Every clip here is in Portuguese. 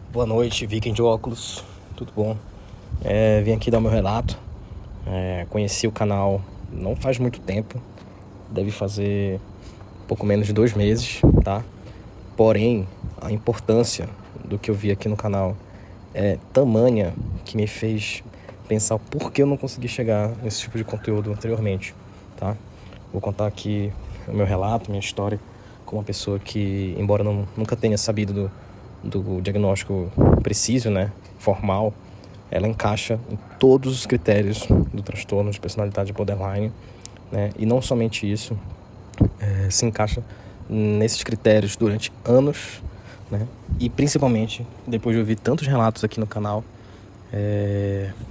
Boa noite, Viking de óculos, tudo bom? Vim aqui dar o meu relato. Conheci o canal não faz muito tempo, deve fazer pouco menos de 2 meses, tá? Porém, a importância do que eu vi aqui no canal é tamanha que me fez pensar o porquê eu não consegui chegar nesse tipo de conteúdo anteriormente, tá? Vou contar aqui o meu relato, minha história, com uma pessoa que, embora nunca tenha sabido do diagnóstico preciso, né, formal, ela encaixa em todos os critérios do transtorno de personalidade borderline, né, e não somente isso, se encaixa nesses critérios durante anos, né, e principalmente depois de ouvir tantos relatos aqui no canal,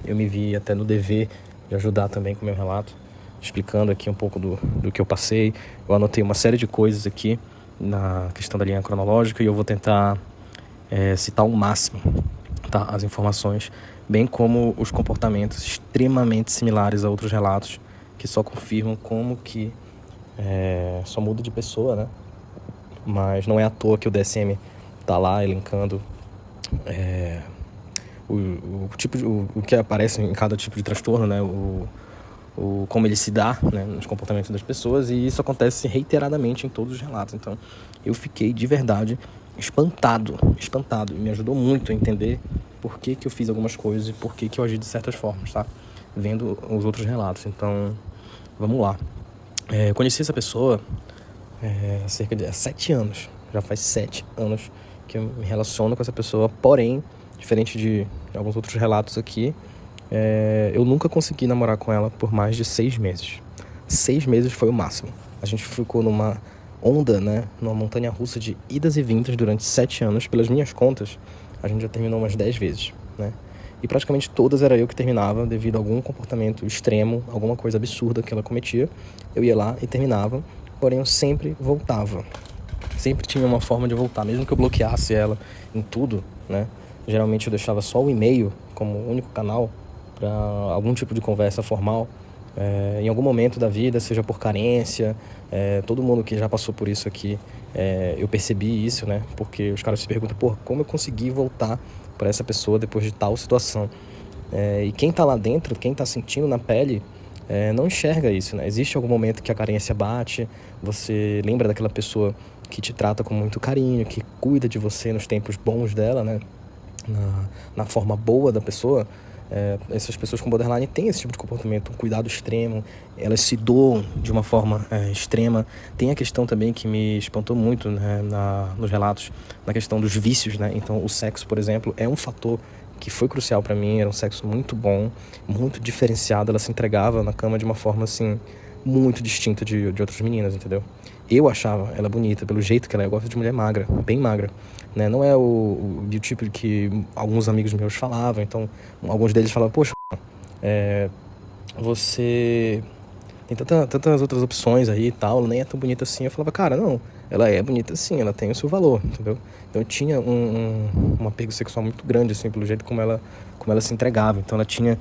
eu me vi até no dever de ajudar também com o meu relato, explicando aqui um pouco do que eu passei. Eu anotei uma série de coisas aqui na questão da linha cronológica e eu vou tentar citar ao máximo, tá, as informações, bem como os comportamentos extremamente similares a outros relatos que só confirmam como que só muda de pessoa, né? Mas não é à toa que o DSM tá lá elencando o que aparece em cada tipo de transtorno, né? Como ele se dá, né, nos comportamentos das pessoas, e isso acontece reiteradamente em todos os relatos. Então eu fiquei de verdade espantado, e me ajudou muito a entender por que eu fiz algumas coisas e por que eu agi de certas formas, tá? Vendo os outros relatos. Então vamos lá. Eu conheci essa pessoa há cerca de 7 anos, já faz 7 anos que eu me relaciono com essa pessoa, porém, diferente de alguns outros relatos aqui, eu nunca consegui namorar com ela por mais de 6 meses. 6 meses foi o máximo. A gente ficou numa onda, né? Numa montanha-russa de idas e vindas durante 7 anos. Pelas minhas contas, a gente já terminou umas 10 vezes, né? E praticamente todas era eu que terminava devido a algum comportamento extremo, alguma coisa absurda que ela cometia. Eu ia lá e terminava, porém eu sempre voltava. Sempre tinha uma forma de voltar, mesmo que eu bloqueasse ela em tudo, né? Geralmente eu deixava só o e-mail como único canal para algum tipo de conversa formal, em algum momento da vida, seja por carência, todo mundo que já passou por isso aqui, eu percebi isso, né? Porque os caras se perguntam, pô, como eu consegui voltar para essa pessoa depois de tal situação? E quem tá lá dentro, quem tá sentindo na pele, não enxerga isso, né? Existe algum momento que a carência bate, você lembra daquela pessoa que te trata com muito carinho, que cuida de você nos tempos bons dela, né? Na forma boa da pessoa. Essas pessoas com borderline têm esse tipo de comportamento, um cuidado extremo, elas se doam de uma forma extrema. Tem a questão também que me espantou muito, né, nos relatos, na questão dos vícios, né? Então o sexo, por exemplo, é um fator que foi crucial para mim. Era um sexo muito bom, muito diferenciado. Ela se entregava na cama de uma forma assim muito distinta de outras meninas, entendeu? Eu achava ela bonita pelo jeito que ela é. Eu gosto de mulher magra, bem magra, né? Não é o tipo que alguns amigos meus falavam. Então alguns deles falavam, poxa, você tem tantas outras opções aí e tal, ela nem é tão bonita assim. Eu falava, cara, não, ela é bonita sim, ela tem o seu valor, entendeu? Então eu tinha um apego sexual muito grande, assim, pelo jeito como ela se entregava. Então ela tinha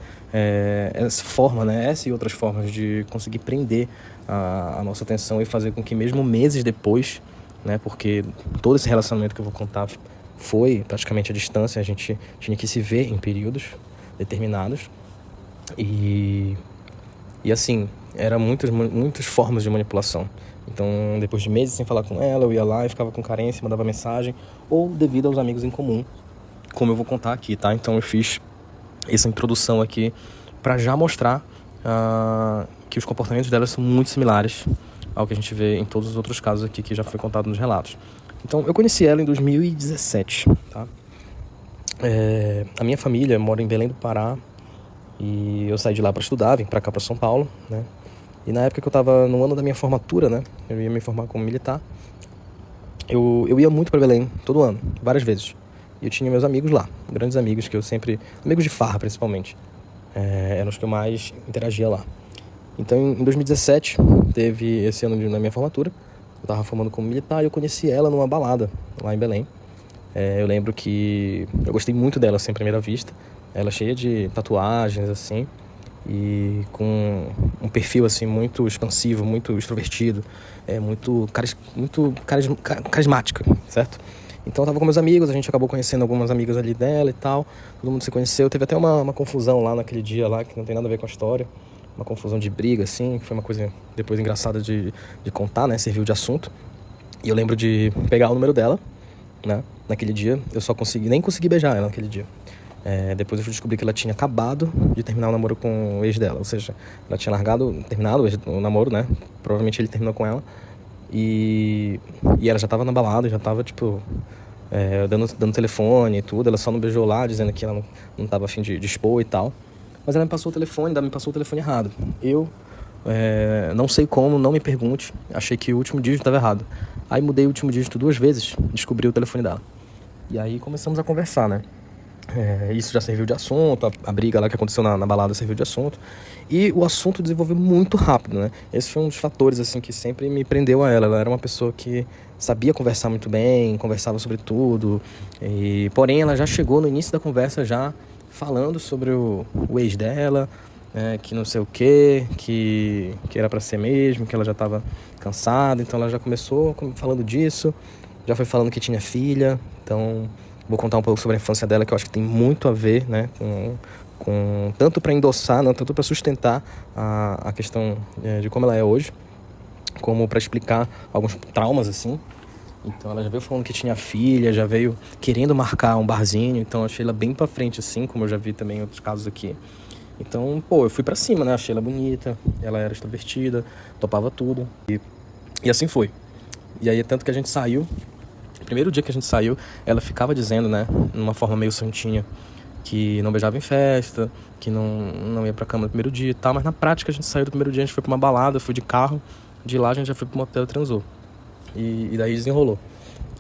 essa forma, né, essa e outras formas de conseguir prender a nossa atenção e fazer com que mesmo meses depois, né, porque todo esse relacionamento que eu vou contar foi praticamente à distância, a gente tinha que se ver em períodos determinados e assim, eram muitas formas de manipulação. Então, depois de meses sem falar com ela, eu ia lá e ficava com carência, mandava mensagem, ou devido aos amigos em comum, como eu vou contar aqui, tá? Então eu fiz essa introdução aqui para já mostrar que os comportamentos dela são muito similares ao que a gente vê em todos os outros casos aqui que já foi contado nos relatos. Então, eu conheci ela em 2017, tá? A minha família mora em Belém do Pará, e eu saí de lá para estudar, vim para cá, para São Paulo, né? E na época que eu tava no ano da minha formatura, né? Eu ia me formar como militar. Eu ia muito para Belém, todo ano, várias vezes. E eu tinha meus amigos lá, grandes amigos que eu sempre... Amigos de farra, principalmente. Eram os que eu mais interagia lá. Então, em 2017, teve esse ano na minha formatura. Eu tava formando como militar e eu conheci ela numa balada, lá em Belém. Eu lembro que eu gostei muito dela, assim, à primeira vista. Ela cheia de tatuagens, assim, e com um perfil, assim, muito expansivo, muito extrovertido, muito carismática, certo? Então eu tava com meus amigos, a gente acabou conhecendo algumas amigas ali dela e tal. Todo mundo se conheceu. Teve até uma confusão lá naquele dia lá, que não tem nada a ver com a história. Uma confusão de briga, assim, que foi uma coisa depois engraçada de contar, né? Serviu de assunto. E eu lembro de pegar o número dela, né? Naquele dia, eu só nem consegui beijar ela naquele dia. Depois eu fui descobrir que ela tinha acabado de terminar o namoro com o ex dela. Ou seja, ela tinha terminado o namoro, né? Provavelmente ele terminou com ela. E ela já tava na balada, já tava, tipo, dando telefone e tudo. Ela só não beijou lá, dizendo que ela não tava a fim de expor e tal. Mas ela me passou o telefone, me passou o telefone errado. Eu não sei como, não me pergunte. Achei que o último dígito estava errado. Aí mudei o último dígito 2 vezes, descobri o telefone dela. E aí começamos a conversar, né? Isso já serviu de assunto, a briga lá que aconteceu na balada serviu de assunto. E o assunto desenvolveu muito rápido, né? Esse foi um dos fatores, assim, que sempre me prendeu a ela. Ela era uma pessoa que sabia conversar muito bem, conversava sobre tudo. Porém, ela já chegou no início da conversa já falando sobre o ex dela, que não sei o quê, que era pra ser mesmo, que ela já estava cansada. Então ela já começou falando disso, já foi falando que tinha filha. Então vou contar um pouco sobre a infância dela, que eu acho que tem muito a ver, né, com tanto para endossar, não, tanto para sustentar a questão de como ela é hoje, como para explicar alguns traumas, assim. Então ela já veio falando que tinha filha, já veio querendo marcar um barzinho. Então eu achei ela bem pra frente, assim, como eu já vi também em outros casos aqui. Então, eu fui pra cima, né? Achei ela bonita, ela era extrovertida, topava tudo. E assim foi. E aí, tanto que a gente saiu. O primeiro dia que a gente saiu, ela ficava dizendo, né, numa forma meio santinha, que não beijava em festa, que não ia pra cama no primeiro dia e tal. Mas na prática a gente saiu do primeiro dia, a gente foi pra uma balada, fui de carro. De lá a gente já foi pro motel e transou. E daí desenrolou.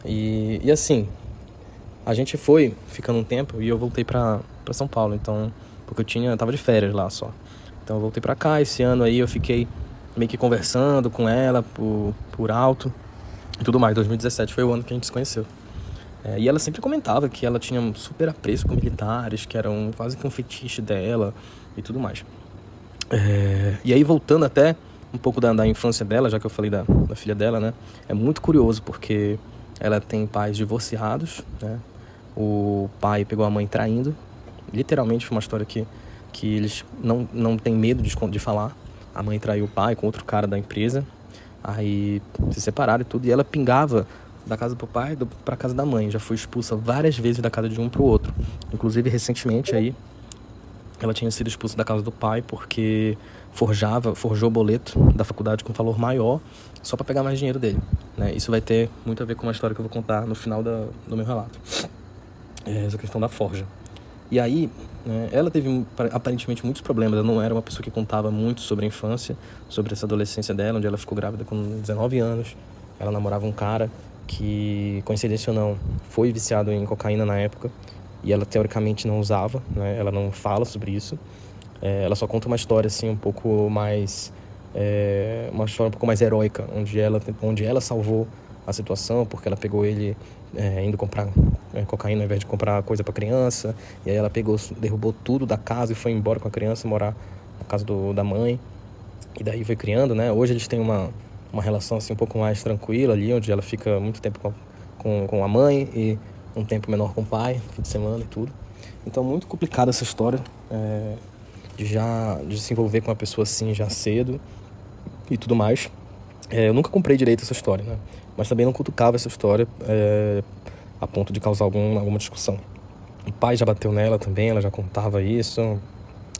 E assim, a gente foi ficando um tempo e eu voltei pra São Paulo. Então, porque eu tava de férias lá só. Então eu voltei pra cá. Esse ano aí eu fiquei meio que conversando com ela por alto e tudo mais. 2017 foi o ano que a gente se conheceu. E ela sempre comentava que ela tinha um super apreço com militares, que era quase que um fetiche dela e tudo mais. E aí, voltando até um pouco da infância dela, já que eu falei da filha dela, né? É muito curioso, porque ela tem pais divorciados, né? O pai pegou a mãe traindo. Literalmente, foi uma história que eles não têm medo de falar. A mãe traiu o pai com outro cara da empresa. Aí se separaram e tudo. E ela pingava da casa do pai pra casa da mãe. Já foi expulsa várias vezes da casa de um pro outro. Inclusive, recentemente, aí, ela tinha sido expulsa da casa do pai porque forjou o boleto da faculdade com valor maior só para pegar mais dinheiro dele, né? Isso vai ter muito a ver com uma história que eu vou contar no final do meu relato. Essa questão da forja. E aí, né, ela teve aparentemente muitos problemas. Ela não era uma pessoa que contava muito sobre a infância, sobre essa adolescência dela, onde ela ficou grávida com 19 anos. Ela namorava um cara que, coincidência ou não, foi viciado em cocaína na época. E ela, teoricamente, não usava, né? Ela não fala sobre isso. Ela só conta uma história, assim, um pouco mais... uma história um pouco mais heróica, onde ela salvou a situação, porque ela pegou ele indo comprar cocaína ao invés de comprar coisa pra criança. E aí ela derrubou tudo da casa e foi embora com a criança morar na casa da mãe. E daí foi criando, né? Hoje eles têm uma relação, assim, um pouco mais tranquila ali, onde ela fica muito tempo com a mãe e um tempo menor com o pai, fim de semana e tudo. Então, muito complicada essa história de se envolver com uma pessoa assim já cedo e tudo mais. Eu nunca comprei direito essa história, né? Mas também não cutucava essa história a ponto de causar alguma discussão. O pai já bateu nela também, ela já contava isso.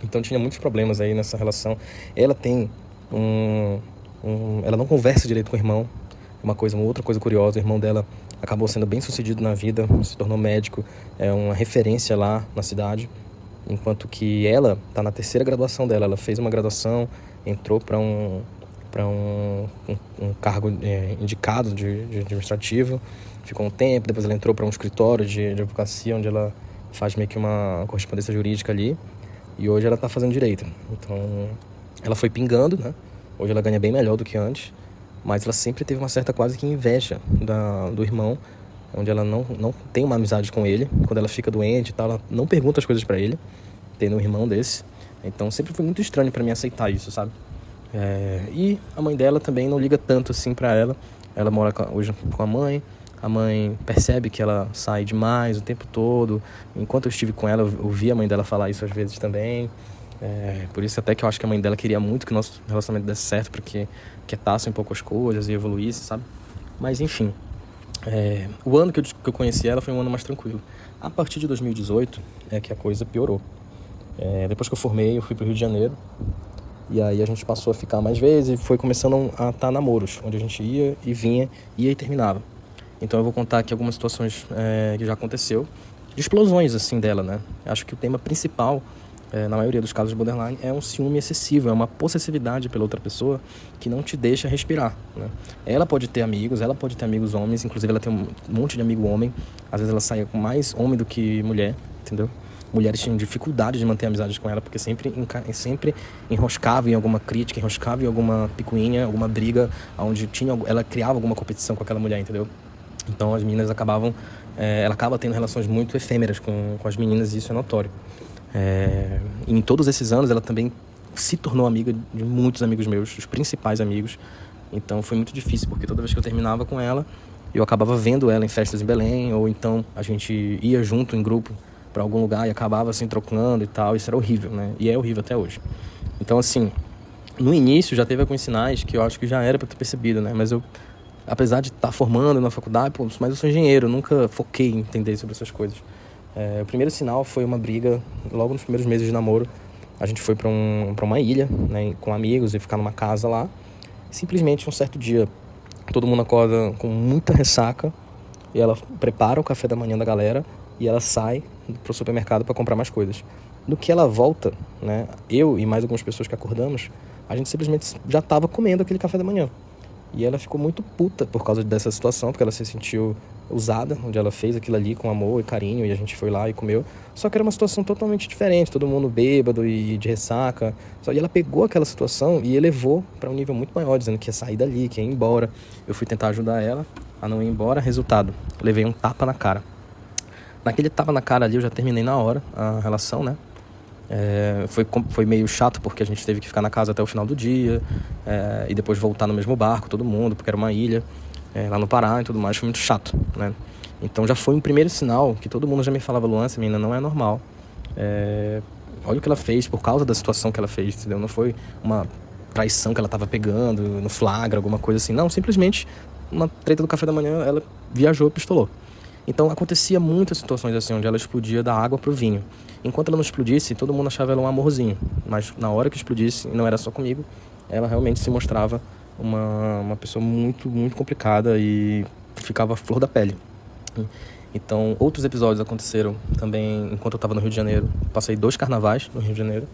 Então tinha muitos problemas aí nessa relação. Ela tem ela não conversa direito com o irmão. Uma outra coisa curiosa, o irmão dela acabou sendo bem sucedido na vida, se tornou médico, é uma referência lá na cidade, enquanto que ela está na 3ª graduação dela. Ela fez uma graduação, entrou para um cargo indicado de administrativo, ficou um tempo, depois ela entrou para um escritório de advocacia, onde ela faz meio que uma correspondência jurídica ali, e hoje ela está fazendo direito. Então ela foi pingando, né? Hoje ela ganha bem melhor do que antes, mas ela sempre teve uma certa quase que inveja do irmão, onde ela não tem uma amizade com ele. Quando ela fica doente e tal, ela não pergunta as coisas pra ele, tendo um irmão desse. Então sempre foi muito estranho pra mim aceitar isso, sabe? E a mãe dela também não liga tanto assim pra ela. Ela mora hoje com a mãe, A mãe percebe que ela sai demais o tempo todo. Enquanto eu estive com ela, eu ouvi a mãe dela falar isso às vezes também. Por isso até que eu acho que a mãe dela queria muito que o nosso relacionamento desse certo, porque quietasse um pouco as coisas e evoluísse, sabe? Mas enfim, o ano que eu conheci ela foi um ano mais tranquilo. A partir de 2018 é que a coisa piorou. Depois que eu formei, eu fui pro Rio de Janeiro. E aí a gente passou a ficar mais vezes e foi começando a estar namoros, onde a gente ia e vinha, ia e terminava. Então eu vou contar aqui algumas situações que já aconteceu, de explosões assim dela, né? Acho que o tema principal, na maioria dos casos de borderline, é um ciúme excessivo, é uma possessividade pela outra pessoa que não te deixa respirar, né? Ela pode ter amigos homens, inclusive ela tem um monte de amigo homem, às vezes ela sai com mais homem do que mulher, entendeu? Mulheres tinham dificuldade de manter amizades com ela, porque sempre enroscava em alguma crítica, enroscava em alguma picuinha, alguma briga, onde ela criava alguma competição com aquela mulher, entendeu? Então as meninas ela acaba tendo relações muito efêmeras com as meninas, e isso é notório. E em todos esses anos ela também se tornou amiga de muitos amigos meus, os principais amigos. Então foi muito difícil, porque toda vez que eu terminava com ela, eu acabava vendo ela em festas em Belém, ou então a gente ia junto em grupo para algum lugar e acabava assim trocando e tal. Isso era horrível, né? E é horrível até hoje. Então assim, no início já teve alguns sinais que eu acho que já era para ter percebido, né? Mas eu, apesar de estar formando na faculdade, mas eu sou engenheiro, eu nunca foquei em entender sobre essas coisas. O primeiro sinal foi uma briga logo nos primeiros meses de namoro. A gente foi para uma ilha, né, com amigos, e ficar numa casa lá. Simplesmente um certo dia todo mundo acorda com muita ressaca e ela prepara o café da manhã da galera e ela sai pro supermercado para comprar mais coisas. No que ela volta, né, eu e mais algumas pessoas que acordamos, a gente simplesmente já estava comendo aquele café da manhã. E ela ficou muito puta por causa dessa situação, porque ela se sentiu usada, onde ela fez aquilo ali com amor e carinho, e a gente foi lá e comeu. Só que era uma situação totalmente diferente, todo mundo bêbado e de ressaca. E ela pegou aquela situação e elevou para um nível muito maior, dizendo que ia sair dali, que ia ir embora. Eu fui tentar ajudar ela a não ir embora. Resultado, levei um tapa na cara. Naquele tapa na cara ali eu já terminei na hora a relação, né? Foi meio chato, porque a gente teve que ficar na casa até o final do dia, e depois voltar no mesmo barco, todo mundo, porque era uma ilha lá no Pará e tudo mais. Foi muito chato, né? Então já foi um primeiro sinal que todo mundo já me falava: Luan, essa menina não é normal, olha o que ela fez por causa da situação que ela fez, entendeu? Não foi uma traição que ela tava pegando no flagra, alguma coisa assim, não, simplesmente uma treta do café da manhã, ela viajou e pistolou. Então acontecia muitas situações assim, onde ela explodia da água pro vinho. Enquanto ela não explodisse, todo mundo achava ela um amorzinho. Mas na hora que explodisse, e não era só comigo, ela realmente se mostrava uma pessoa muito, muito complicada e ficava à flor da pele. Então, outros episódios aconteceram também enquanto eu estava no Rio de Janeiro. Passei 2 carnavais no Rio de Janeiro.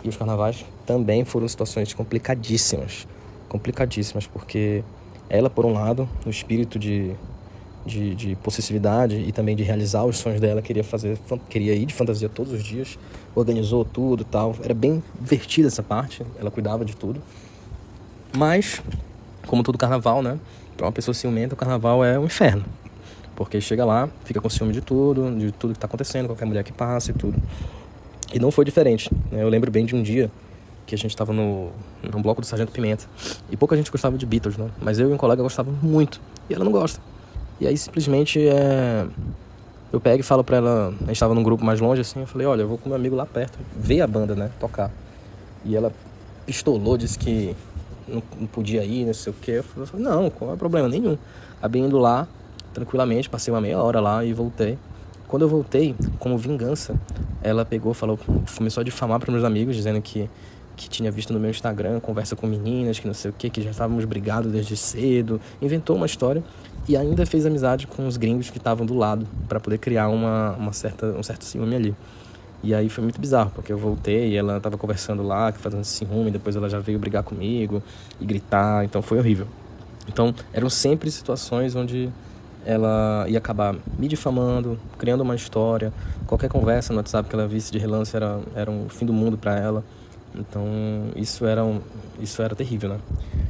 E os carnavais também foram situações complicadíssimas. Complicadíssimas, porque ela, por um lado, no espírito de possessividade e também de realizar os sonhos dela, queria ir de fantasia todos os dias, organizou tudo e tal. Era bem divertida essa parte, ela cuidava de tudo. Mas, como todo carnaval, né, para uma pessoa ciumenta, o carnaval é um inferno. Porque chega lá, fica com ciúme de tudo que tá acontecendo, qualquer mulher que passa e tudo. E não foi diferente, né? Eu lembro bem de um dia que a gente estava num bloco do Sargento Pimenta, e pouca gente gostava de Beatles, né? Mas eu e um colega gostávamos muito, e ela não gosta. E aí simplesmente eu pego e falo pra ela, a gente estava num grupo mais longe assim, eu falei: olha, eu vou com meu amigo lá perto ver a banda, né, tocar. E ela pistolou, disse que não podia ir, não sei o que. Eu falei: não, qual é o problema? Nenhum. Acabei indo lá tranquilamente, passei uma meia hora lá e voltei. Quando eu voltei, como vingança, ela pegou, começou a difamar para meus amigos, dizendo que tinha visto no meu Instagram conversa com meninas, que não sei o que já estávamos brigados desde cedo. Inventou uma história e ainda fez amizade com os gringos que estavam do lado, para poder criar um certo ciúme ali. E aí foi muito bizarro, porque eu voltei e ela estava conversando lá, fazendo ciúme, depois ela já veio brigar comigo e gritar, então foi horrível. Então eram sempre situações onde ela ia acabar me difamando, criando uma história. Qualquer conversa no WhatsApp que ela visse de relance era um fim do mundo para ela. Então isso era terrível, né?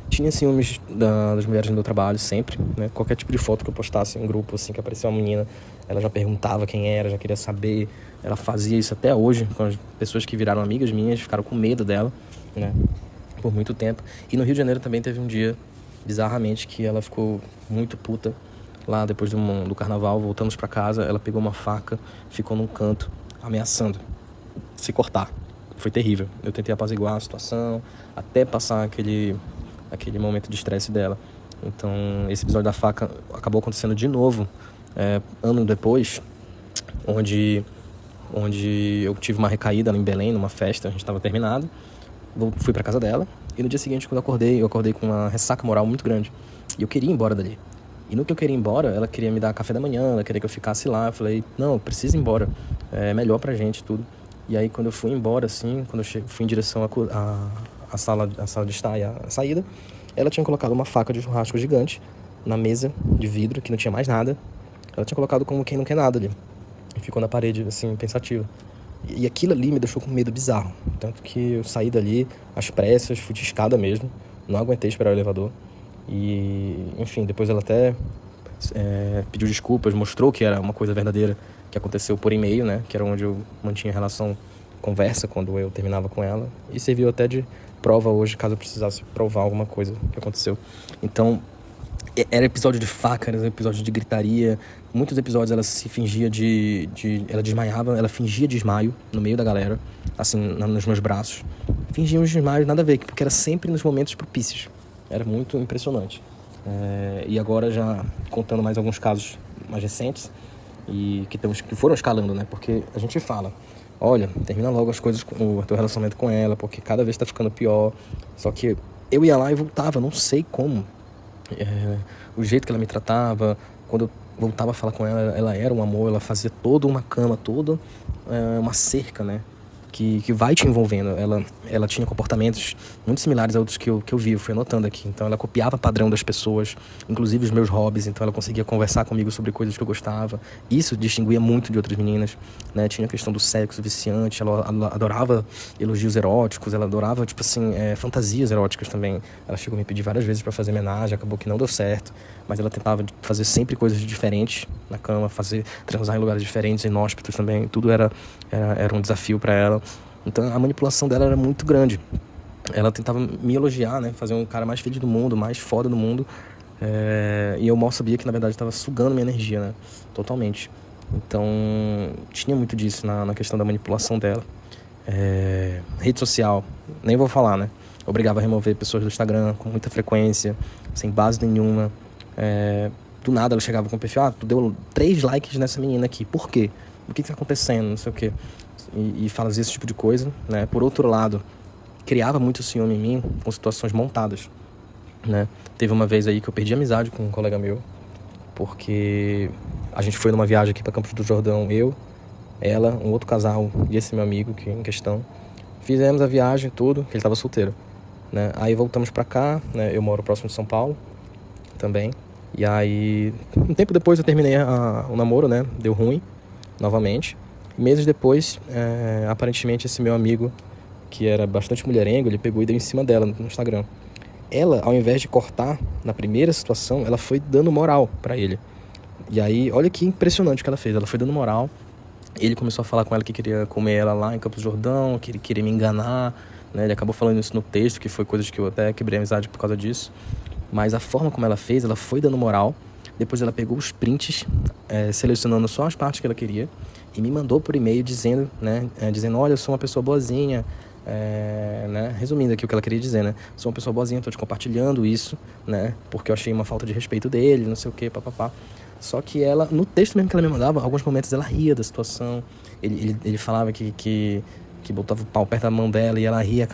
Tinha ciúmes das mulheres no meu trabalho sempre, né? Qualquer tipo de foto que eu postasse em um grupo, assim, que aparecia uma menina, ela já perguntava quem era, já queria saber. Ela fazia isso até hoje com as pessoas que viraram amigas minhas, ficaram com medo dela, né? Por muito tempo. E no Rio de Janeiro também teve um dia, bizarramente, que ela ficou muito puta lá depois do carnaval, voltamos pra casa, ela pegou uma faca, ficou num canto, ameaçando se cortar. Foi terrível. Eu tentei apaziguar a situação, até passar aquele momento de estresse dela. Então, esse episódio da faca acabou acontecendo de novo, ano depois, onde eu tive uma recaída em Belém, numa festa, a gente estava terminado. Fui pra casa dela, e no dia seguinte, quando eu acordei com uma ressaca moral muito grande. E eu queria ir embora dali. E no que eu queria ir embora, ela queria me dar café da manhã, ela queria que eu ficasse lá. Eu falei, não, eu preciso ir embora, é melhor pra gente tudo. E aí, quando eu fui embora, assim, quando eu fui em direção à sala de estar e à saída, ela tinha colocado uma faca de churrasco gigante na mesa de vidro, que não tinha mais nada. Ela tinha colocado como quem não quer nada ali. E ficou na parede, assim, pensativa. E aquilo ali me deixou com medo bizarro. Tanto que eu saí dali, às pressas, fui de escada mesmo. Não aguentei esperar o elevador. E, enfim, depois ela até pediu desculpas, mostrou que era uma coisa verdadeira que aconteceu por e-mail, né? Que era onde eu mantinha relação, conversa, quando eu terminava com ela. E serviu até de prova hoje, caso eu precisasse provar alguma coisa que aconteceu. Então, era episódio de faca, era episódio de gritaria. Muitos episódios ela se fingia ela desmaiava, ela fingia desmaio no meio da galera, assim, nos meus braços. Fingia uns desmaios, nada a ver, porque era sempre nos momentos propícios. Era muito impressionante. E agora já contando mais alguns casos mais recentes e que foram escalando, né? Porque a gente fala, olha, termina logo as coisas, o teu relacionamento com ela, porque cada vez tá ficando pior. Só que eu ia lá e voltava, não sei como. O jeito que ela me tratava, quando eu voltava a falar com ela, ela era um amor, ela fazia toda uma cama, toda uma cerca, né? Que vai te envolvendo. Ela tinha comportamentos muito similares a outros que eu vi, eu fui anotando aqui. Então ela copiava o padrão das pessoas, inclusive os meus hobbies. Então ela conseguia conversar comigo sobre coisas que eu gostava. Isso distinguia muito de outras meninas, né? Tinha a questão do sexo viciante, ela adorava elogios eróticos, ela adorava, tipo assim, fantasias eróticas também. Ela chegou a me pedir várias vezes para fazer homenagem, acabou que não deu certo, mas ela tentava fazer sempre coisas diferentes na cama, transar em lugares diferentes, inóspitos também. Tudo era um desafio para ela. Então a manipulação dela era muito grande. Ela tentava me elogiar, né? Fazer um cara mais feliz do mundo, mais foda do mundo. E eu mal sabia que na verdade estava sugando minha energia, né? Totalmente. Então tinha muito disso na questão da manipulação dela. Rede social, nem vou falar, né? Obrigava a remover pessoas do Instagram com muita frequência, sem base nenhuma. Do nada ela chegava com o perfil, tu deu 3 likes nessa menina aqui, por quê? O que tá acontecendo, não sei o quê. E fazia esse tipo de coisa, né? Por outro lado, criava muito ciúme em mim com situações montadas, né? Teve uma vez aí que eu perdi amizade com um colega meu, porque a gente foi numa viagem aqui para Campos do Jordão, eu, ela, um outro casal e esse meu amigo que em questão. Fizemos a viagem, tudo, que ele tava solteiro, né? Aí voltamos pra cá, né? Eu moro próximo de São Paulo também. E aí, um tempo depois eu terminei o namoro, né? Deu ruim, novamente. Meses depois, aparentemente esse meu amigo, que era bastante mulherengo, ele pegou e deu em cima dela no Instagram. Ela, ao invés de cortar na primeira situação, ela foi dando moral pra ele. E aí, olha que impressionante o que ela fez. Ela foi dando moral. Ele começou a falar com ela que queria comer ela lá em Campos do Jordão, que ele queria me enganar, né? Ele acabou falando isso no texto, que foi coisas que eu até quebrei a amizade por causa disso. Mas a forma como ela fez, ela foi dando moral. Depois ela pegou os prints, selecionando só as partes que ela queria, e me mandou por e-mail dizendo, né? Dizendo, olha, eu sou uma pessoa boazinha. Né? Resumindo aqui o que ela queria dizer, né? Sou uma pessoa boazinha, tô te compartilhando isso, né? Porque eu achei uma falta de respeito dele, não sei o que, papapá. Só que ela, no texto mesmo que ela me mandava, alguns momentos ela ria da situação. Ele falava que botava o pau perto da mão dela e ela ria,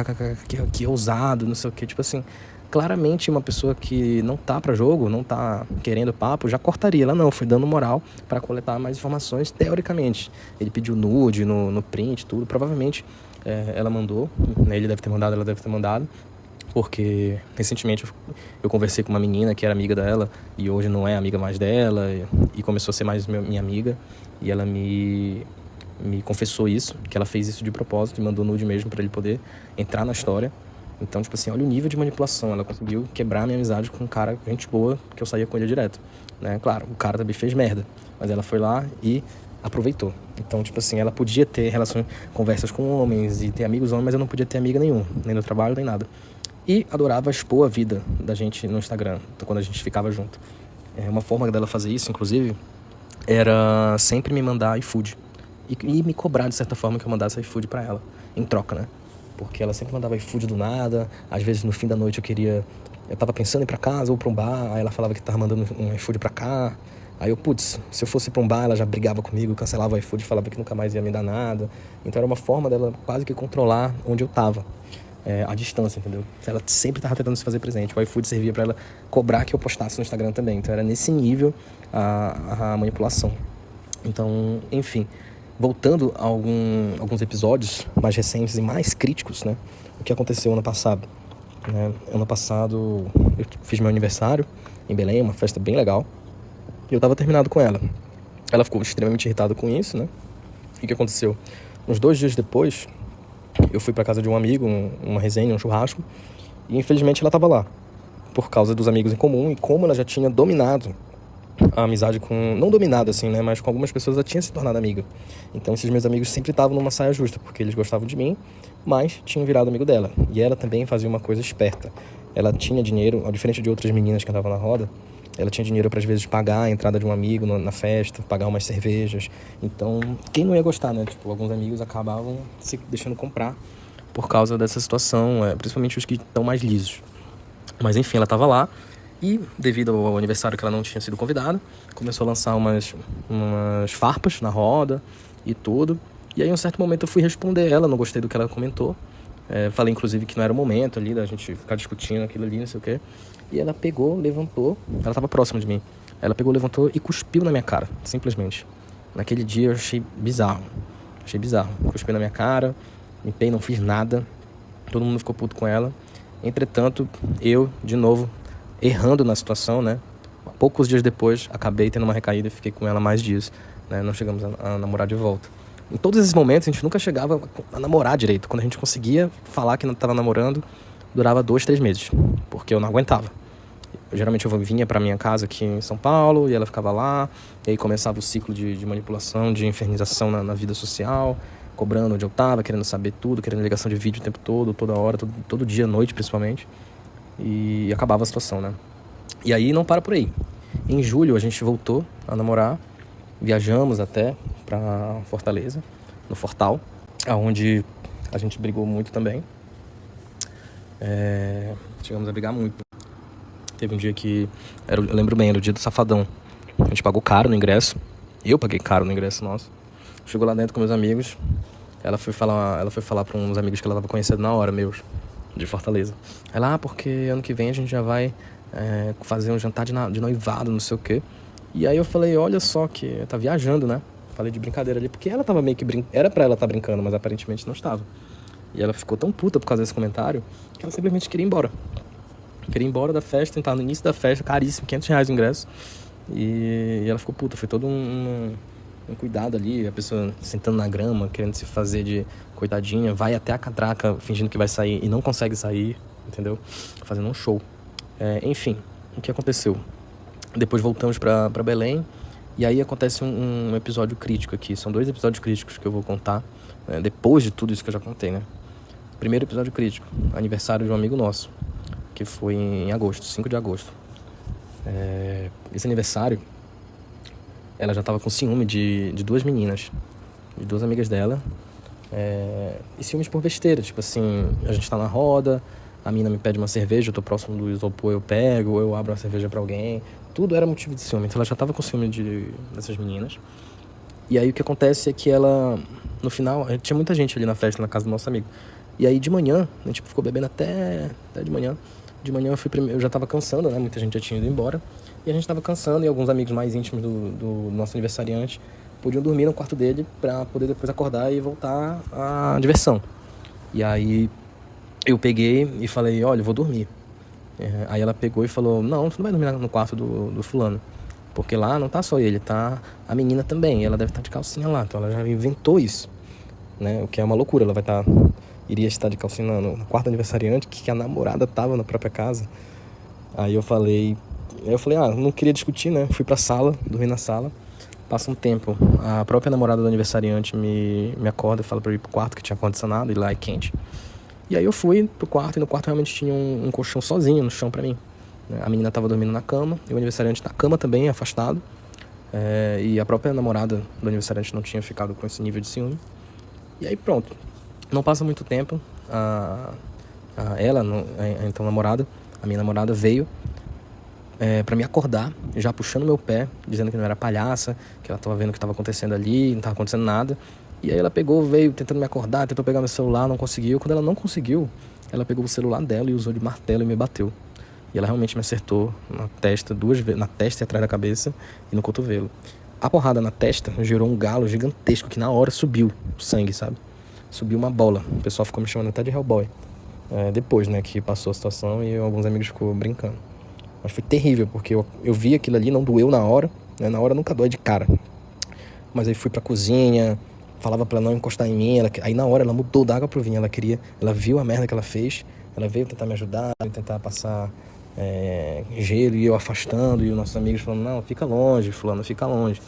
que ousado, não sei o que. Tipo assim, claramente uma pessoa que não tá pra jogo, não tá querendo papo, já cortaria. Ela não, foi dando moral pra coletar mais informações, teoricamente. Ele pediu nude no print, tudo. Provavelmente ela mandou, né? Ele deve ter mandado, ela deve ter mandado. Porque recentemente eu conversei com uma menina que era amiga dela e hoje não é amiga mais dela e começou a ser mais minha amiga. E ela me confessou isso, que ela fez isso de propósito e mandou nude mesmo pra ele poder entrar na história. Então, tipo assim, olha o nível de manipulação. Ela conseguiu quebrar a minha amizade com um cara, gente boa, que eu saía com ele direto, né? Claro, o cara também fez merda, mas ela foi lá e aproveitou. Então, tipo assim, ela podia ter conversas com homens e ter amigos homens, mas eu não podia ter amiga nenhum, nem no trabalho, nem nada. E adorava expor a vida da gente no Instagram, quando a gente ficava junto. Uma forma dela fazer isso, inclusive, era sempre me mandar iFood. E me cobrar, de certa forma, que eu mandasse iFood pra ela, em troca, né? Porque ela sempre mandava iFood do nada. Às vezes, no fim da noite, eu tava pensando em ir pra casa ou pra um bar. Aí ela falava que tava mandando um iFood pra cá. Aí eu, putz, se eu fosse pra um bar, ela já brigava comigo, cancelava o iFood, falava que nunca mais ia me dar nada. Então era uma forma dela quase que controlar onde eu tava. A distância, entendeu? Ela sempre tava tentando se fazer presente. O iFood servia pra ela cobrar que eu postasse no Instagram também. Então era nesse nível a manipulação. Então, enfim, voltando a alguns episódios mais recentes e mais críticos, né? O que aconteceu ano passado? Ano passado eu fiz meu aniversário em Belém, uma festa bem legal. E eu tava terminado com ela. Ela ficou extremamente irritada com isso, né? E o que aconteceu? Uns 2 dias depois, eu fui pra casa de um amigo, uma resenha, um churrasco. E infelizmente ela tava lá, por causa dos amigos em comum. E como ela já tinha dominado a amizade com... Não dominado assim, né? Mas com algumas pessoas ela tinha se tornado amiga. Então esses meus amigos sempre estavam numa saia justa, porque eles gostavam de mim, mas tinham virado amigo dela. E ela também fazia uma coisa esperta. Ela tinha dinheiro, ao diferente de outras meninas que andavam na roda, ela tinha dinheiro para, às vezes, pagar a entrada de um amigo na festa, pagar umas cervejas. Então, quem não ia gostar, né? Tipo, alguns amigos acabavam se deixando comprar por causa dessa situação, principalmente os que estão mais lisos. Mas, enfim, ela estava lá e, devido ao aniversário que ela não tinha sido convidada, começou a lançar umas farpas na roda e tudo. E aí, em um certo momento, eu fui responder ela, não gostei do que ela comentou. Falei, inclusive, que não era o momento ali da gente ficar discutindo aquilo ali, não sei o quê. E ela pegou, levantou, ela estava próxima de mim. Ela pegou, levantou e cuspiu na minha cara, simplesmente. Naquele dia eu achei bizarro. Cuspiu na minha cara, limpei, não fiz nada. Todo mundo ficou puto com ela. Entretanto, eu, de novo, errando na situação, né? Poucos dias depois, acabei tendo uma recaída e fiquei com ela mais dias, né? Não chegamos a namorar de volta. Em todos esses momentos, a gente nunca chegava a namorar direito. Quando a gente conseguia falar que não estava namorando, durava 2, 3 meses, porque eu não aguentava. Geralmente eu vinha pra minha casa aqui em São Paulo, e ela ficava lá, e aí começava o ciclo de manipulação, de infernização na vida social, cobrando onde eu tava, querendo saber tudo, querendo ligação de vídeo o tempo todo, toda hora, todo dia, noite principalmente, e acabava a situação, né? E aí não para por aí. Em julho a gente voltou a namorar, viajamos até pra Fortaleza, no Fortal, onde a gente brigou muito também. Chegamos a brigar muito. Teve um dia que, eu lembro bem, era o dia do Safadão. A gente pagou caro no ingresso. Eu paguei caro no ingresso nosso. Chegou lá dentro com meus amigos. Ela foi falar para uns amigos que ela tava conhecendo na hora, meus, de Fortaleza. Ela, porque ano que vem a gente já vai fazer um jantar de noivado, não sei o quê. E aí eu falei, olha só que tá viajando, né? Falei de brincadeira ali, porque ela tava meio que era pra ela estar brincando, mas aparentemente não estava. E ela ficou tão puta por causa desse comentário que ela simplesmente queria ir embora. Queria ir embora da festa, entrar no início da festa, caríssimo, R$500 o ingresso. E ela ficou puta, foi todo um cuidado ali, a pessoa sentando na grama, querendo se fazer de coitadinha, vai até a catraca fingindo que vai sair e não consegue sair, entendeu? Fazendo um show. Enfim, o que aconteceu? Depois voltamos pra Belém, e aí acontece um episódio crítico aqui. São 2 episódios críticos que eu vou contar, depois de tudo isso que eu já contei, né? Primeiro episódio crítico, aniversário de um amigo nosso, que foi em agosto, 5 de agosto. Esse aniversário, ela já tava com ciúme de 2 meninas, de 2 amigas dela, e ciúmes por besteira, tipo assim, a gente tá na roda, a mina me pede uma cerveja, eu tô próximo do isopor, eu pego, ou eu abro uma cerveja pra alguém, tudo era motivo de ciúme, então ela já tava com ciúme dessas meninas. E aí o que acontece é que ela, no final, tinha muita gente ali na festa, na casa do nosso amigo, e aí de manhã, a gente ficou bebendo até de manhã. De manhã eu já tava cansando, né? Muita gente já tinha ido embora. E a gente tava cansando, e alguns amigos mais íntimos do nosso aniversariante podiam dormir no quarto dele pra poder depois acordar e voltar à diversão. E aí eu peguei e falei, olha, eu vou dormir. Aí ela pegou e falou, não, você não vai dormir no quarto do fulano, porque lá não tá só ele, tá a menina também, ela deve estar de calcinha lá. Então ela já inventou isso, né? O que é uma loucura, ela iria estar de calcinha no quarto aniversariante, que a namorada tava na própria casa. Aí eu falei, não queria discutir, né? Fui pra sala, dormi na sala. Passa um tempo, a própria namorada do aniversariante me acorda e fala pra eu ir pro quarto, que tinha ar-condicionado, e lá é quente. E aí eu fui pro quarto, e no quarto realmente tinha um colchão sozinho no chão pra mim. né? A menina estava dormindo na cama, e o aniversariante na cama também, afastado. E a própria namorada do aniversariante não tinha ficado com esse nível de ciúme. E aí pronto. Não passa muito tempo, então namorada, a minha namorada veio pra me acordar, já puxando meu pé, dizendo que não era palhaça, que ela tava vendo o que estava acontecendo ali, não estava acontecendo nada. E aí ela veio tentando me acordar, tentou pegar meu celular, não conseguiu. Quando ela não conseguiu, ela pegou o celular dela e usou de martelo e me bateu. E ela realmente me acertou na testa, 2 vezes, na testa e atrás da cabeça e no cotovelo. A porrada na testa gerou um galo gigantesco que na hora subiu o sangue, sabe? Subiu uma bola. O pessoal ficou me chamando até de Hellboy. Depois, né, que passou a situação e alguns amigos ficou brincando. Mas foi terrível, porque eu vi aquilo ali, não doeu na hora, né? Na hora nunca dói de cara. Mas aí fui pra cozinha, falava pra ela não encostar em mim, aí na hora ela mudou da água pro vinho, ela viu a merda que ela fez, ela veio tentar me ajudar, tentar passar gelo e eu afastando, e os nossos amigos falando, não, fica longe, fulano, fica longe,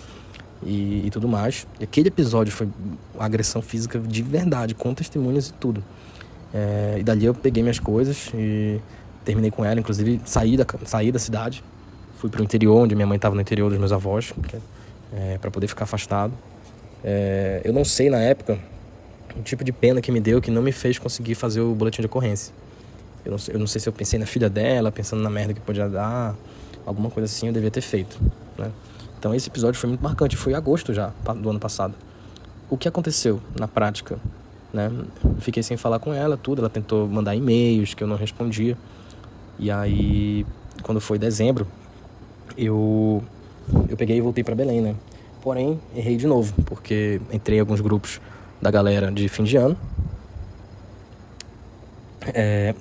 e tudo mais. E aquele episódio foi agressão física de verdade, com testemunhas e tudo. E dali eu peguei minhas coisas e terminei com ela, inclusive saí da cidade, fui pro interior, onde minha mãe estava no interior dos meus avós, para poder ficar afastado. Eu não sei na época o tipo de pena que me deu, que não me fez conseguir fazer o boletim de ocorrência. Eu não sei se eu pensei na filha dela, pensando na merda que podia dar, alguma coisa assim eu devia ter feito, né? Então esse episódio foi muito marcante, foi em agosto já, do ano passado. O que aconteceu na prática, né? Fiquei sem falar com ela, tudo, ela tentou mandar e-mails que eu não respondia. E aí, quando foi dezembro, eu peguei e voltei pra Belém, né? Porém, errei de novo, porque entrei em alguns grupos da galera de fim de ano.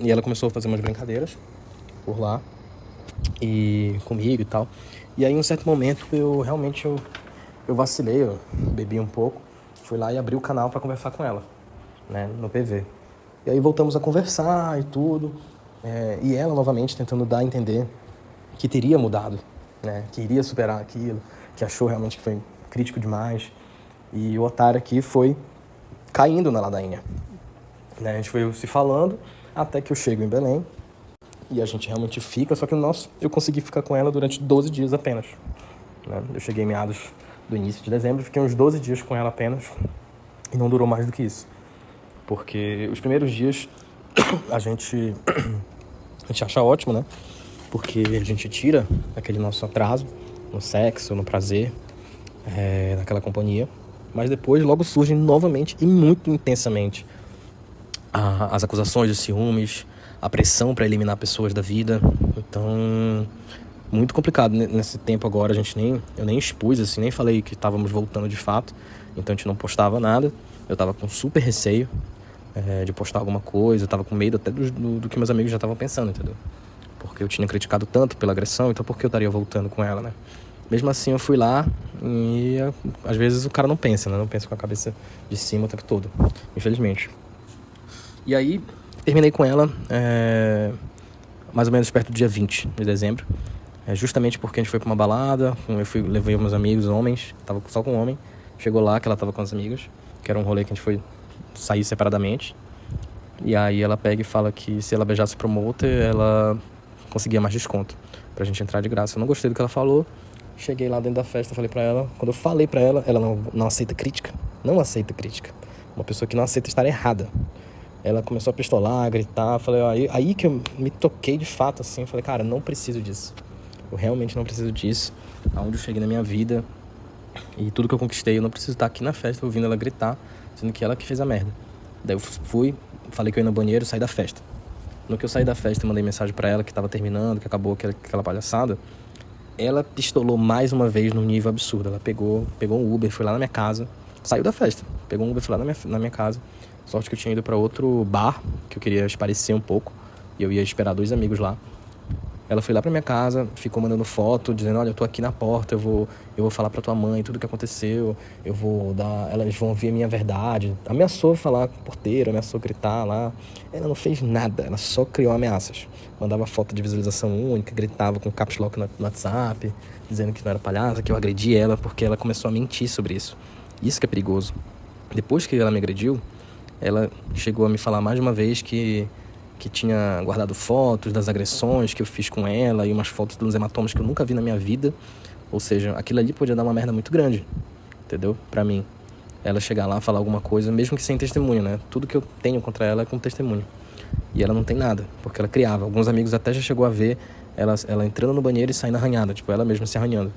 E ela começou a fazer umas brincadeiras por lá, e comigo e tal. E aí, em um certo momento, eu vacilei, eu bebi um pouco, fui lá e abri o canal pra conversar com ela, né, no PV. E aí voltamos a conversar e tudo, e ela novamente tentando dar a entender que teria mudado, né, que iria superar aquilo, que achou realmente que foi crítico demais. E o otário aqui foi caindo na ladainha, né? A gente foi se falando até que eu chego em Belém e a gente realmente fica, só que eu consegui ficar com ela durante 12 dias apenas, né? Eu cheguei em meados do início de dezembro, fiquei uns 12 dias com ela apenas e não durou mais do que isso, porque os primeiros dias a gente acha ótimo, né? Porque a gente tira aquele nosso atraso no sexo, no prazer, naquela companhia. Mas depois logo surgem novamente e muito intensamente as acusações de ciúmes, a pressão para eliminar pessoas da vida. Então, muito complicado nesse tempo agora. Eu nem expus, assim, nem falei que estávamos voltando de fato. Então a gente não postava nada. Eu estava com super receio de postar alguma coisa. Eu estava com medo até do que meus amigos já estavam pensando, entendeu? Porque eu tinha criticado tanto pela agressão, então por que eu estaria voltando com ela, né? Mesmo assim eu fui lá e às vezes o cara não pensa, né? Não pensa com a cabeça de cima o tempo todo, infelizmente. E aí terminei com ela mais ou menos perto do dia 20 de dezembro. Justamente porque a gente foi pra uma balada, levei meus amigos, homens, tava só com um homem. Chegou lá que ela tava com as amigas, que era um rolê que a gente foi sair separadamente. E aí ela pega e fala que se ela beijasse o promoter, ela conseguia mais desconto pra gente entrar de graça. Eu não gostei do que ela falou. Cheguei lá dentro da festa, falei pra ela. Quando eu falei pra ela, ela não aceita crítica. Não aceita crítica. Uma pessoa que não aceita estar errada. Ela começou a pistolar, a gritar. Falei, aí que eu me toquei de fato, assim. Falei, cara, não preciso disso. Eu realmente não preciso disso. Aonde eu cheguei na minha vida e tudo que eu conquistei, eu não preciso estar aqui na festa ouvindo ela gritar, sendo que ela que fez a merda. Daí eu fui, falei que eu ia no banheiro e saí da festa. No que eu saí da festa, eu mandei mensagem pra ela que tava terminando, que acabou aquela palhaçada. Ela pistolou mais uma vez num nível absurdo. Ela pegou um Uber, foi lá na minha casa, saiu da festa, pegou um Uber, foi lá na minha casa. Sorte que eu tinha ido pra outro bar, que eu queria esparecer um pouco, e eu ia esperar 2 amigos lá. Ela foi lá pra minha casa, ficou mandando foto, dizendo, olha, eu tô aqui na porta, eu vou falar pra tua mãe tudo que aconteceu, elas vão ouvir a minha verdade. Ameaçou falar com o porteiro, ameaçou gritar lá. Ela não fez nada, ela só criou ameaças. Mandava foto de visualização única, gritava com caps lock no WhatsApp, dizendo que não era palhaça, que eu agredi ela, porque ela começou a mentir sobre isso. Isso que é perigoso. Depois que ela me agrediu, ela chegou a me falar mais de uma vez que que tinha guardado fotos das agressões que eu fiz com ela e umas fotos dos hematomas que eu nunca vi na minha vida. Ou seja, aquilo ali podia dar uma merda muito grande, entendeu? Pra mim. Ela chegar lá, falar alguma coisa, mesmo que sem testemunho, né? Tudo que eu tenho contra ela é com testemunho. E ela não tem nada, porque ela criava. Alguns amigos até já chegou a ver ela entrando no banheiro e saindo arranhada, tipo, ela mesma se arranhando.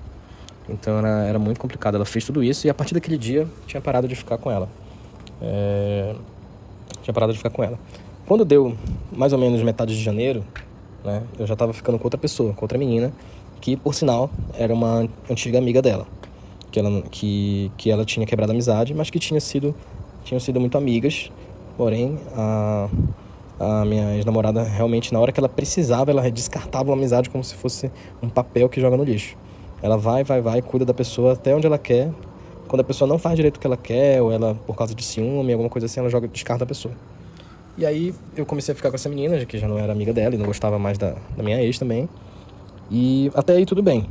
Então era muito complicado. Ela fez tudo isso e a partir daquele dia tinha parado de ficar com ela. Quando deu mais ou menos metade de janeiro, né, eu já tava ficando com outra pessoa, com outra menina, que por sinal era uma antiga amiga dela, que ela tinha quebrado a amizade, mas que tinham sido muito amigas. Porém, a minha ex-namorada realmente, na hora que ela precisava, ela descartava uma amizade como se fosse um papel que joga no lixo. Ela vai, cuida da pessoa até onde ela quer. Quando a pessoa não faz direito o que ela quer, ou ela, por causa de ciúme, alguma coisa assim, ela descarta a pessoa. E aí eu comecei a ficar com essa menina, que já não era amiga dela e não gostava mais da minha ex também. E até aí tudo bem.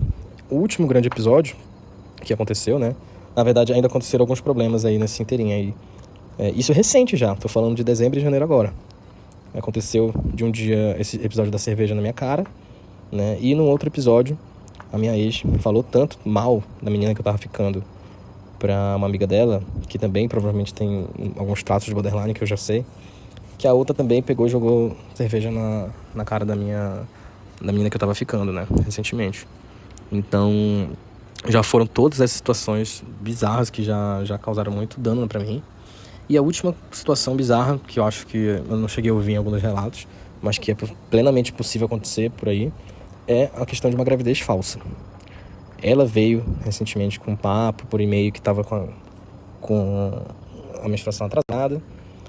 O último grande episódio que aconteceu, né? Na verdade, ainda aconteceram alguns problemas aí nesse inteirinho aí. Isso é recente já, tô falando de dezembro e janeiro agora. Aconteceu de um dia esse episódio da cerveja na minha cara, né? E no outro episódio, a minha ex falou tanto mal da menina que eu tava ficando pra uma amiga dela, que também provavelmente tem alguns traços de borderline que eu já sei, que a outra também pegou e jogou cerveja na cara da menina que eu tava ficando, né, recentemente. Então, já foram todas essas situações bizarras que já causaram muito dano pra mim. E a última situação bizarra, que eu acho que eu não cheguei a ouvir em alguns relatos, mas que é plenamente possível acontecer por aí, é a questão de uma gravidez falsa. Ela veio recentemente com um papo por e-mail que estava com a menstruação atrasada,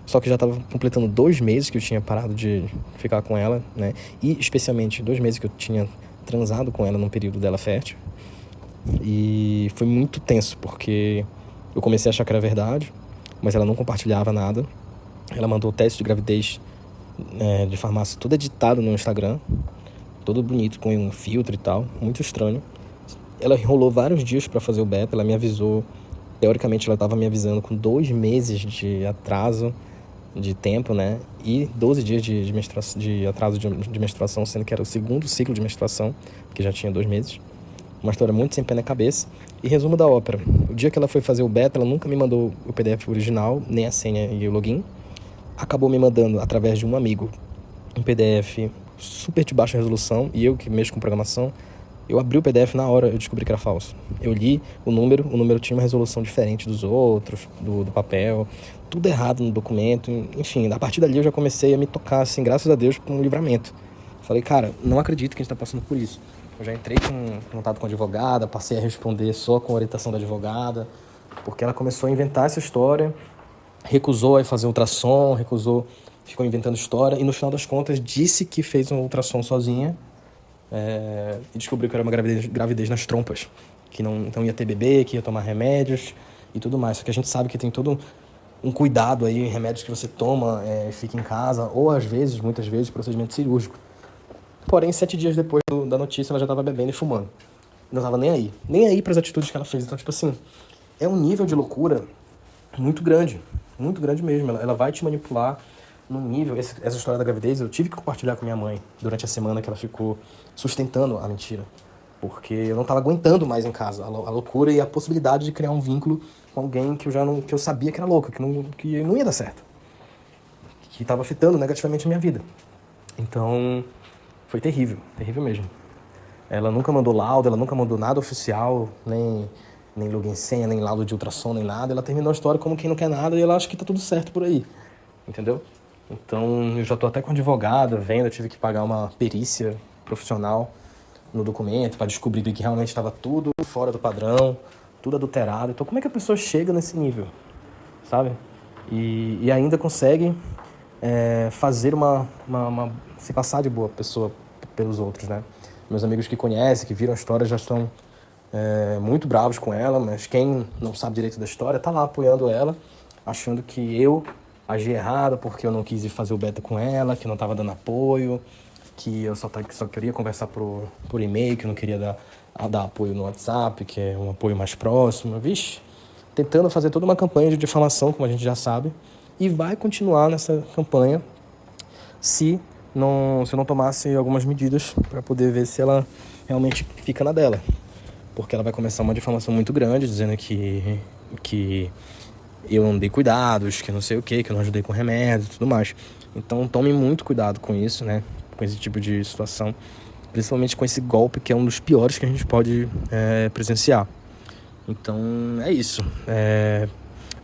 só que já estava completando 2 meses que eu tinha parado de ficar com ela, né? E especialmente 2 meses que eu tinha transado com ela num período dela fértil. E foi muito tenso, porque eu comecei a achar que era verdade, mas ela não compartilhava nada. Ela mandou o teste de gravidez de farmácia todo editado no Instagram, todo bonito, com um filtro e tal, muito estranho. Ela enrolou vários dias para fazer o beta, ela me avisou, teoricamente ela estava me avisando com 2 meses de atraso de tempo, né, e 12 dias de atraso de menstruação, sendo que era o segundo ciclo de menstruação, que já tinha 2 meses. Uma história muito sem pé na cabeça. E resumo da ópera: o dia que ela foi fazer o beta, ela nunca me mandou o PDF original, nem a senha e o login. Acabou me mandando, através de um amigo, um PDF super de baixa resolução, e eu que mexo com programação, eu abri o PDF na hora, eu descobri que era falso. Eu li o número tinha uma resolução diferente dos outros, do papel, tudo errado no documento, enfim, a partir dali eu já comecei a me tocar, assim, graças a Deus, com um livramento. Falei, cara, não acredito que a gente tá passando por isso. Eu já entrei em contato com a advogada, passei a responder só com a orientação da advogada, porque ela começou a inventar essa história, recusou a fazer ultrassom, ficou inventando história, e no final das contas disse que fez um ultrassom sozinha, e descobriu que era uma gravidez nas trompas, que não ia ter bebê, que ia tomar remédios e tudo mais. Só que a gente sabe que tem todo um cuidado aí, remédios que você toma, fica em casa, ou às vezes, muitas vezes, procedimento cirúrgico. Porém, 7 dias depois da notícia, ela já estava bebendo e fumando. Não estava nem aí para as atitudes que ela fez. Então, tipo assim, é um nível de loucura muito grande mesmo. Ela vai te manipular num nível. Essa história da gravidez eu tive que compartilhar com minha mãe durante a semana que ela ficou sustentando a mentira, porque eu não estava aguentando mais em casa a loucura e a possibilidade de criar um vínculo com alguém que eu sabia que era louca, que não ia dar certo, que estava afetando negativamente a minha vida. Então foi terrível mesmo. Ela nunca mandou laudo, ela nunca mandou nada oficial, nem login senha, nem laudo de ultrassom, nem nada. Ela terminou a história como quem não quer nada e ela acha que tá tudo certo por aí, entendeu? Então eu já tô até com advogada vendo, eu tive que pagar uma perícia profissional no documento para descobrir que realmente estava tudo fora do padrão, tudo adulterado. Então como é que a pessoa chega nesse nível, sabe? E ainda consegue fazer se passar de boa pessoa pelos outros, né? Meus amigos que conhecem, que viram a história, já estão muito bravos com ela, mas quem não sabe direito da história tá lá apoiando ela, achando que eu agi errado porque eu não quis ir fazer o beta com ela, que eu não tava dando apoio, que eu só queria conversar por e-mail, que eu não queria dar apoio no WhatsApp, que é um apoio mais próximo. Vixe, tentando fazer toda uma campanha de difamação, como a gente já sabe, e vai continuar nessa campanha se se eu não tomasse algumas medidas para poder ver se ela realmente fica na dela. Porque ela vai começar uma difamação muito grande, dizendo que eu não dei cuidados, que não sei o que eu não ajudei com remédio e tudo mais. Então tome muito cuidado com isso, né? Com esse tipo de situação. Principalmente com esse golpe, que é um dos piores que a gente pode presenciar. Então é isso.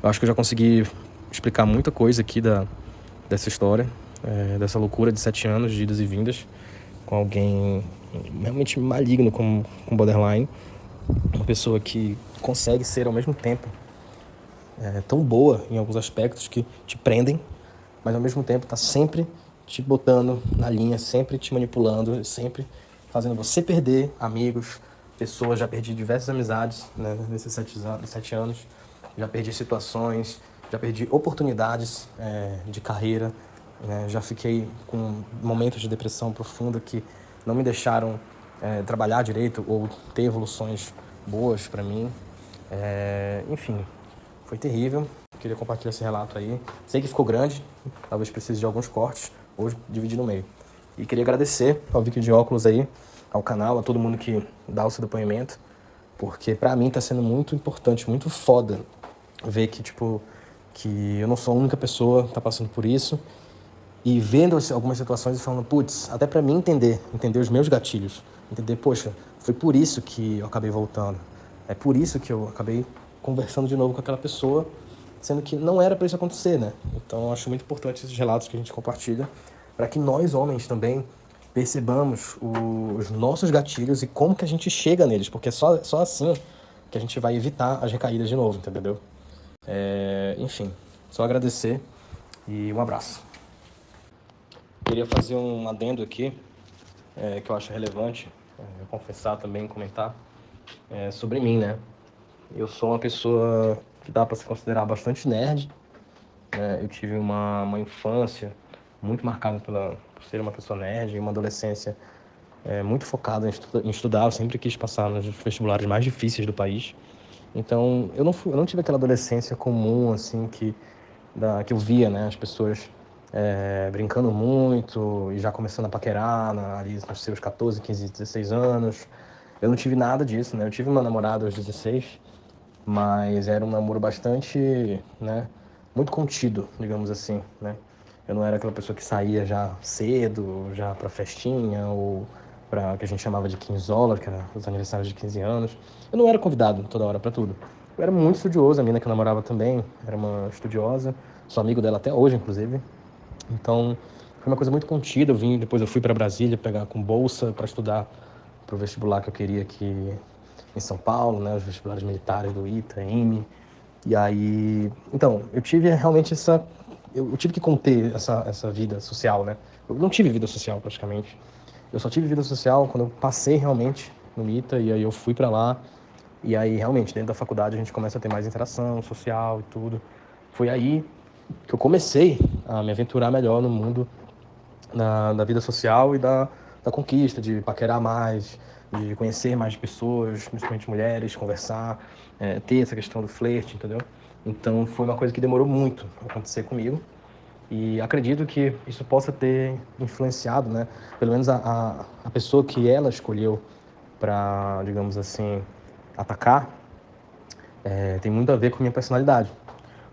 Eu acho que eu já consegui explicar muita coisa aqui dessa história, dessa loucura de 7 anos de idas e vindas com alguém realmente maligno com borderline. Uma pessoa que consegue ser ao mesmo tempo tão boa em alguns aspectos que te prendem, mas ao mesmo tempo tá sempre te botando na linha, sempre te manipulando, sempre fazendo você perder amigos, pessoas. Já perdi diversas amizades, né, nesses 7 anos. Já perdi situações, já perdi oportunidades de carreira, né? Já fiquei com momentos de depressão profunda que não me deixaram trabalhar direito ou ter evoluções boas para mim. Enfim, foi terrível. Queria compartilhar esse relato aí. Sei que ficou grande, talvez precise de alguns cortes, ou dividir no meio. E queria agradecer ao Vicky de Óculos aí, ao canal, a todo mundo que dá o seu depoimento, porque pra mim tá sendo muito importante, muito foda ver que eu não sou a única pessoa que tá passando por isso, e vendo algumas situações e falando, putz, até pra mim entender os meus gatilhos, entender, poxa, foi por isso que eu acabei voltando, é por isso que eu acabei conversando de novo com aquela pessoa, sendo que não era pra isso acontecer, né? Então eu acho muito importante esses relatos que a gente compartilha, para que nós, homens, também percebamos os nossos gatilhos e como que a gente chega neles, porque é só assim que a gente vai evitar as recaídas de novo, entendeu? Enfim, só agradecer e um abraço. Queria fazer um adendo aqui, que eu acho relevante, confessar também, comentar, sobre mim, né? Eu sou uma pessoa que dá para se considerar bastante nerd, né? Eu tive uma infância muito marcada por ser uma pessoa nerd, e uma adolescência muito focada em estudar. Eu sempre quis passar nos vestibulares mais difíceis do país. Então, eu não tive aquela adolescência comum, assim, que eu via, né, as pessoas brincando muito e já começando a paquerar ali nos seus 14, 15, 16 anos. Eu não tive nada disso, né? Eu tive uma namorada aos 16, mas era um namoro bastante, né, muito contido, digamos assim, né? Eu não era aquela pessoa que saía já cedo, já pra festinha, ou pra que a gente chamava de quinzola, que era os aniversários de 15 anos. Eu não era convidado toda hora pra tudo. Eu era muito estudioso, a mina que eu namorava também era uma estudiosa, sou amigo dela até hoje, inclusive. Então, foi uma coisa muito contida. Depois eu fui para Brasília pegar com bolsa para estudar para o vestibular que eu queria aqui em São Paulo, né, os vestibulares militares do ITA, IME. E aí, então, eu tive realmente eu tive que conter essa vida social, né? Eu não tive vida social praticamente. Eu só tive vida social quando eu passei realmente no ITA, e aí eu fui para lá. E aí, realmente, dentro da faculdade a gente começa a ter mais interação social e tudo. Foi aí que eu comecei a me aventurar melhor no mundo da vida social e da conquista, de paquerar mais, de conhecer mais pessoas, principalmente mulheres, conversar, ter essa questão do flerte, entendeu? Então foi uma coisa que demorou muito a acontecer comigo, e acredito que isso possa ter influenciado, né, pelo menos a pessoa que ela escolheu para, digamos assim, atacar, tem muito a ver com a minha personalidade.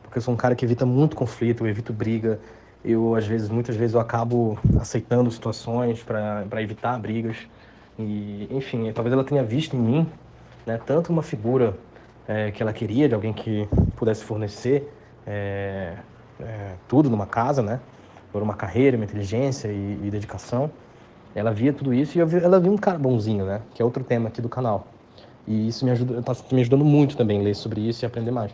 Porque eu sou um cara que evita muito conflito, eu evito briga. Muitas vezes eu acabo aceitando situações para evitar brigas. E, enfim, talvez ela tenha visto em mim, né, tanto uma figura que ela queria, de alguém que pudesse fornecer é, tudo numa casa, né, por uma carreira, uma inteligência e dedicação. Ela via tudo isso, e ela via um cara bonzinho, né, que é outro tema aqui do canal. E isso tá me ajudando muito também ler sobre isso e aprender mais.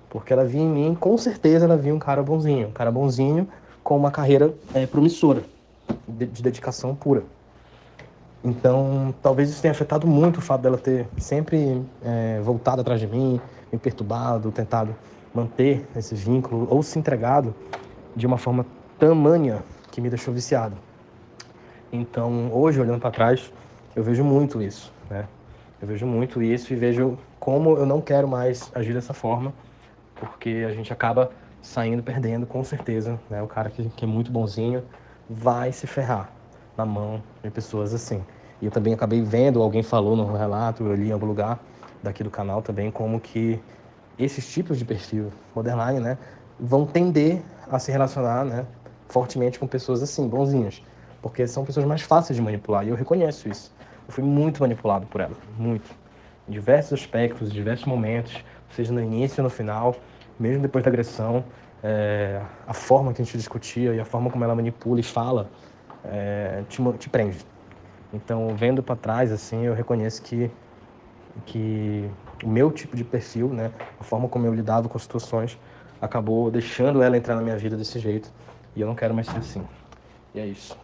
Porque ela via em mim, com certeza ela via um cara bonzinho com uma carreira promissora, de dedicação pura. Então, talvez isso tenha afetado muito o fato dela ter sempre voltado atrás de mim, me perturbado, tentado manter esse vínculo, ou se entregado de uma forma tamanha que me deixou viciado. Então, hoje, olhando para trás, eu vejo muito isso, né? Eu vejo muito isso e vejo como eu não quero mais agir dessa forma, porque a gente acaba saindo perdendo, com certeza, né? O cara que é muito bonzinho vai se ferrar na mão de pessoas assim. E eu também acabei vendo, alguém falou no relato, eu li em algum lugar daqui do canal também, como que esses tipos de perfil borderline, né, vão tender a se relacionar, né, fortemente com pessoas assim, bonzinhas, porque são pessoas mais fáceis de manipular, e eu reconheço isso. Eu fui muito manipulado por ela, muito. Em diversos aspectos, em diversos momentos, seja no início ou no final, mesmo depois da agressão, a forma que a gente discutia e a forma como ela manipula e fala, te prende. Então, vendo para trás, assim, eu reconheço que o meu tipo de perfil, né, a forma como eu lidava com situações, acabou deixando ela entrar na minha vida desse jeito. E eu não quero mais ser assim. E é isso.